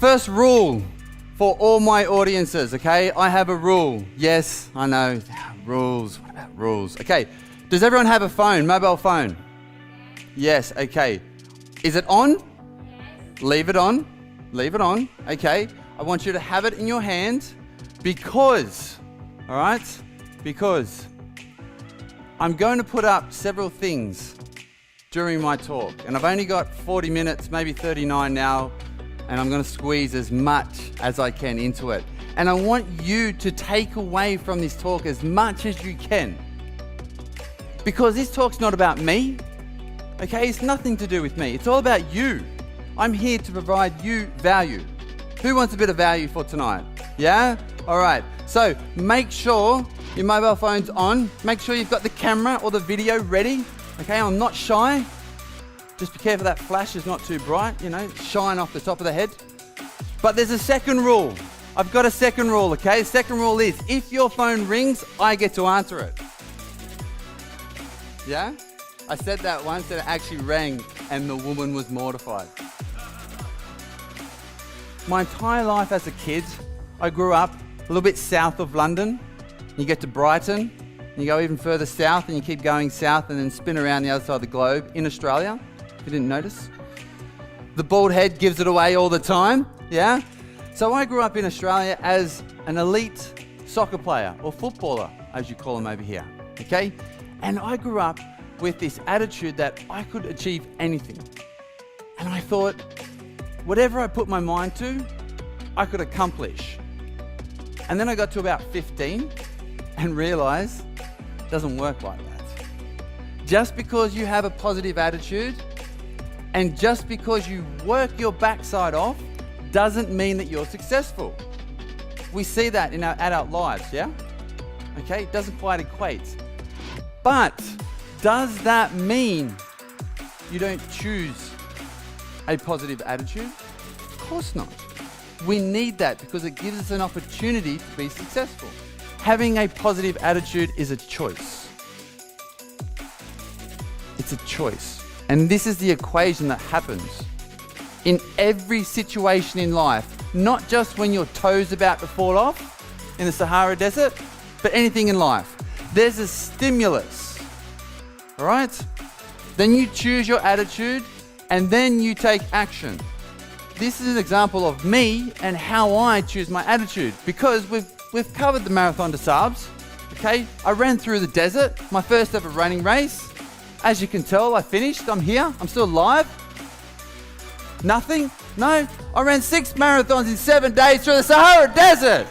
First rule for all my audiences, okay? I have a rule. Yes, I know. Rules. What about rules? Okay. Does everyone have a phone, mobile phone? Yes, okay. Is it on? Leave it on. Leave it on. Okay. I want you to have it in your hand because, all right? Because I'm going to put up several things during my talk. And I've only got 40 minutes, maybe 39 now, and I'm going to squeeze as much as I can into it. And I want you to take away from this talk as much as you can. Because this talk's not about me, okay? It's nothing to do with me. It's all about you. I'm here to provide you value. Who wants a bit of value for tonight? Yeah? All right. So make sure your mobile phone's on. Make sure you've got the camera or the video ready. Okay, I'm not shy. Just be careful that flash is not too bright, you know, shine off the top of the head. But there's a second rule. I've got a second rule, okay? The second rule is, if your phone rings, I get to answer it. Yeah? I said that once and it actually rang and the woman was mortified. My entire life as a kid, I grew up a little bit south of London. You get to Brighton, you go even further south and you keep going south and then spin around the other side of the globe in Australia, if you didn't notice. The bald head gives it away all the time, yeah? So I grew up in Australia as an elite soccer player, or footballer, as you call them over here, okay? And I grew up with this attitude that I could achieve anything. And I thought, whatever I put my mind to, I could accomplish. And then I got to about 15 and realized it doesn't work like that. Just because you have a positive attitude and just because you work your backside off doesn't mean that you're successful. We see that in our adult lives, yeah? Okay, it doesn't quite equate. But does that mean you don't choose a positive attitude? Of course not. We need that because it gives us an opportunity to be successful. Having a positive attitude is a choice. It's a choice. And this is the equation that happens in every situation in life, not just when your toe's about to fall off in the Sahara desert, but anything in life. There's a stimulus, all right? Then you choose your attitude and then you take action. This is an example of me and how I choose my attitude because we've covered the Marathon des Sables, okay? I ran through the desert, my first ever running race. As you can tell, I finished, I'm here, I'm still alive. Nothing? No, I ran 6 marathons in 7 days through the Sahara desert.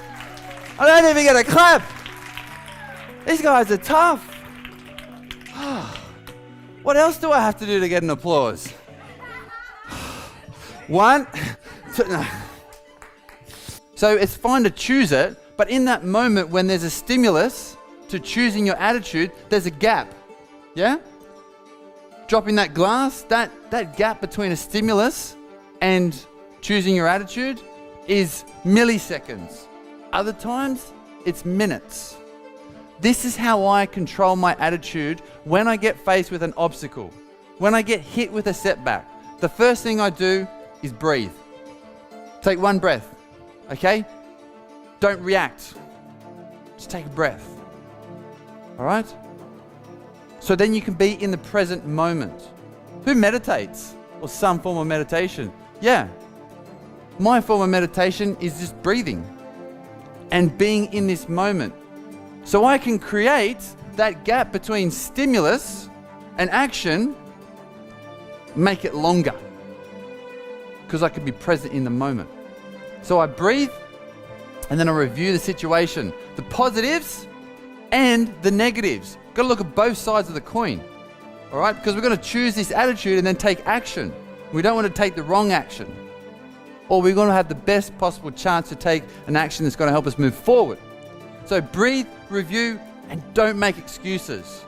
I don't even get a clap. These guys are tough. What else do I have to do to get an applause? 1, 2, no. So it's fine to choose it, but in that moment when there's a stimulus to choosing your attitude, there's a gap, yeah? Dropping that glass, that gap between a stimulus and choosing your attitude is milliseconds. Other times, it's minutes. This is how I control my attitude when I get faced with an obstacle, when I get hit with a setback. The first thing I do is breathe. Take one breath, okay? Don't react. Just take a breath, all right? So then you can be in the present moment. Who meditates? Or some form of meditation? Yeah. My form of meditation is just breathing and being in this moment. So I can create that gap between stimulus and action, make it longer because I can be present in the moment. So I breathe and then I review the situation, the positives and the negatives. Got to look at both sides of the coin, all right? Because we're going to choose this attitude and then take action. We don't want to take the wrong action. Or we're going to have the best possible chance to take an action that's going to help us move forward. So breathe, review, and don't make excuses,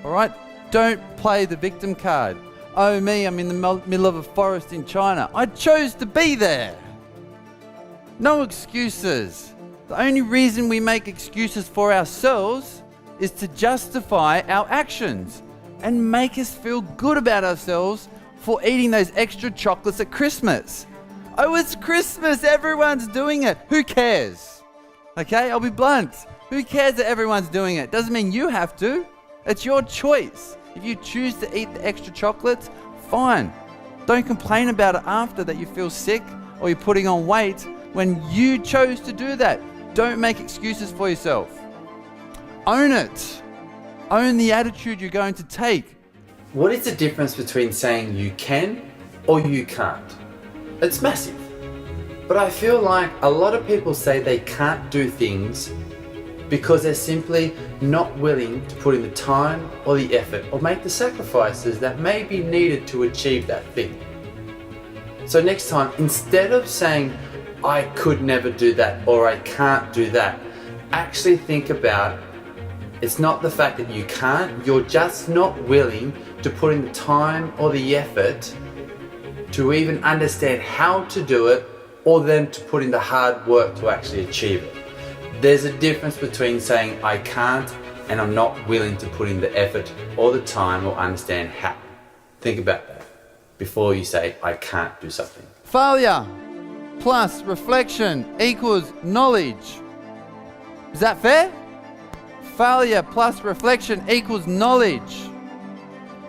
all right? Don't play the victim card. Oh me, I'm in the middle of a forest in China. I chose to be there. No excuses. The only reason we make excuses for ourselves is to justify our actions and make us feel good about ourselves for eating those extra chocolates at Christmas. Oh, it's Christmas. Everyone's doing it. Who cares? Okay, I'll be blunt. Who cares that everyone's doing it? Doesn't mean you have to. It's your choice. If you choose to eat the extra chocolates, fine. Don't complain about it after that you feel sick or you're putting on weight when you chose to do that. Don't make excuses for yourself. Own it. Own the attitude you're going to take. What is the difference between saying you can or you can't? It's massive. But I feel like a lot of people say they can't do things because they're simply not willing to put in the time or the effort or make the sacrifices that may be needed to achieve that thing. So next time, instead of saying, I could never do that or I can't do that, actually think about it's not the fact that you can't, you're just not willing to put in the time or the effort to even understand how to do it or then to put in the hard work to actually achieve it. There's a difference between saying I can't and I'm not willing to put in the effort or the time or understand how. Think about that before you say I can't do something. Failure plus reflection equals knowledge. Is that fair? Failure plus reflection equals knowledge.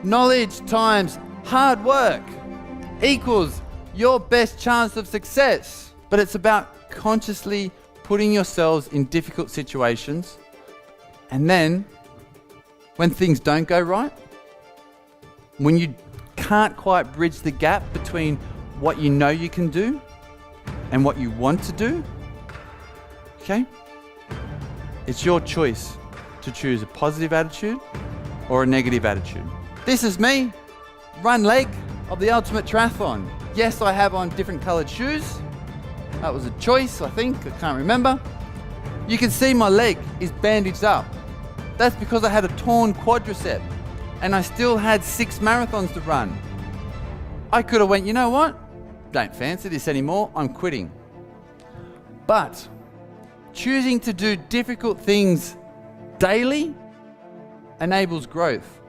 Knowledge times hard work equals your best chance of success. But it's about consciously putting yourselves in difficult situations, and then when things don't go right, when you can't quite bridge the gap between what you know you can do and what you want to do, okay? It's your choice to choose a positive attitude or a negative attitude. This is me, run leg of the ultimate triathlon. Yes, I have on different coloured shoes. That was a choice, I think. I can't remember. You can see my leg is bandaged up. That's because I had a torn quadricep and I still had 6 marathons to run. I could have went, you know what? Don't fancy this anymore. I'm quitting. But choosing to do difficult things daily enables growth.